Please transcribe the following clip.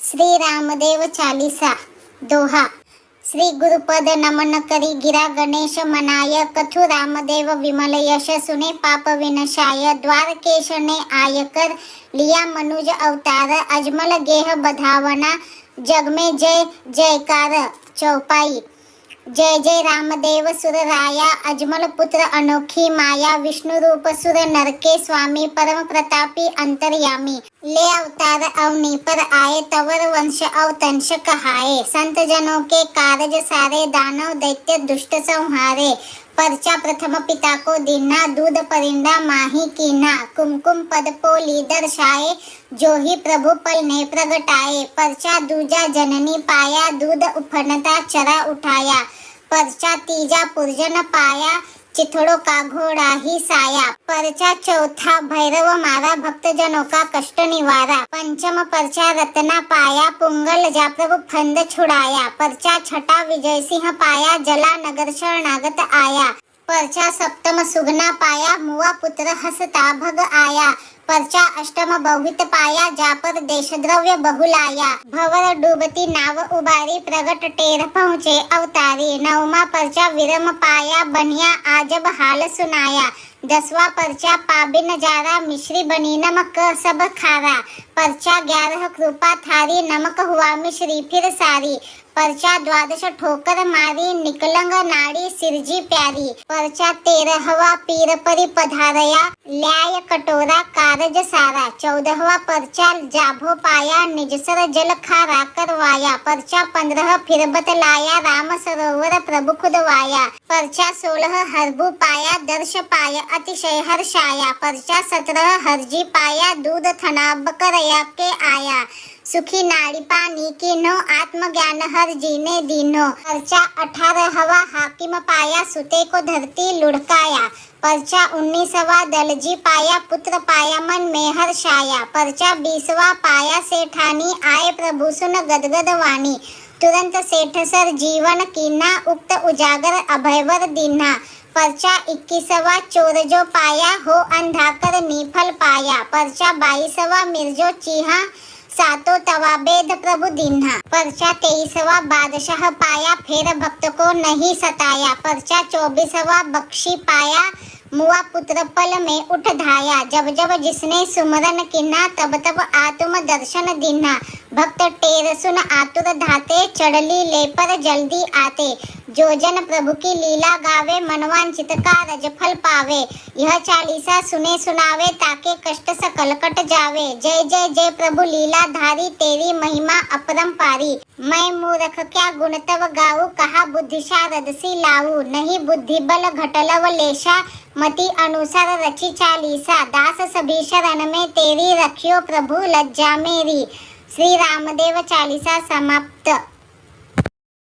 Shri Ramdev Chalisa Doha. Shri गुरुपद नमन करी गिरा गणेश मनाय, कथु रामदेव विमल यश सुने पाप विनशाय। द्वारकेश ने आय कर लिया मनुज अवतार, अजमल गेह बधावना जग में जय जयकार। चौपाई। जय जय रामदेव सुर राया, अजमल पुत्र अनोखी माया। विष्णु रूप सुर नर के स्वामी, परम प्रतापी अंतर्यामी। ले अवतार अवनी पर आए, तवर वंश अवतंश कहाए। संत जनों के कारज सारे, दानव दैत्य दुष्ट संहारे। परचा प्रथम पिता को दीना, दूध परिंदा माही कीना। कुमकुम पद पोली दर्शाए, जो ही प्रभु पल ने प्रगटाए। परचा दूजा जननी पाया, दूध उफनता चरा उठाया। परचा तीजा पुरजन पाया, चिथड़ों का घोड़ा ही साया। परचा चौथा भैरव मारा, भक्त जनों का कष्ट निवारा। पंचम परचा रत्ना पाया, पुंगल जा प्रभु फंद छुड़ाया। परचा छठा विजय सिंह पाया, जला नगर शरणागत आया। परचा सप्तम सुगना पाया, मुआ पुत्र हसता भग आया। परचा अष्टम बहुवित पाया, जा पर देश द्रव्य बहुलाया। भंवर डूबती नाव उबारी, प्रगट टेर पहुँचे अवतारी। नवमा परचा विरम पाया, बनिया आजब हाल सुनाया। दसवां परचा पाबी नजारा, मिश्री बनी नमक सब खारा। परचा 11 कृपा थारी, नमक हुआ मिश्री फिर सारी। परचा 12 ठोकर मारी, निकलंग नाड़ी सिरजी प्यारी। परचा 13वां पीर परी पधारया, ल्याय कटोरा कारज सारा। 14वां परचा जाभो पाया, निजसर जल खारा करवाया। परचा 15 फिर बतलाया, राम सरोवर प्रभु खुदवाया। परचा 16 हरबू पाया, दर्श पाया अतिशय हर्षाया। परचा 17 हरजी पाया, दूध थना बकरया के आया। सुखी नाड़ी पानी कीनो, आत्मज्ञान हर जी ने दीनो। परचा 18वां हाकिम पाया, सुते को धरती लुढ़काया। परचा 19वां दलजी पाया, पुत्र पाया मन में हर्षाया। परचा 20वां पाया, सेठानी आए प्रभु सुन गदगद वाणी। तुरंत सेठ सर जीवन कीना, उक्त उजागर अभयवर दीना। परचा 21वां चोर जो पाया, हो अंधा कर नीफल पाया। परचा 22वां मिर्जो चीहा, सातों तवा बेद प्रभु दीन्हा। परचा 23वां बादशाह पाया, फिर भक्त को नहीं सताया। परचा 24वां बख्शी पाया, मुआ पुत्र पल में उठ धाया। जब जब जिसने सुमरन किन्हा, तब तब आत्म दर्शन दीन्हा। भक्त टेर सुन आतुर धाते, चढ़ली ले पर जल्दी आते। जो जन प्रभु की लीला गावे, मनवांचित कारज फल पावे। यह चालीसा सुने सुनावे, ताके कष्ट सकल कट जावे। जय जय जय प्रभु लीला धारी, तेरी महिमा अपरंपारी। मैं मूर्ख क्या गुण तव गाऊं, कहा बुद्धि शारद सी लाऊं। नहीं बुद्धि बल घटलव लेशा, मति अनुसार रची चालीसा। दास सभी शरण में तेरी, रखियो प्रभु लज्जा मेरी। श्री रामदेव चालीसा समाप्त।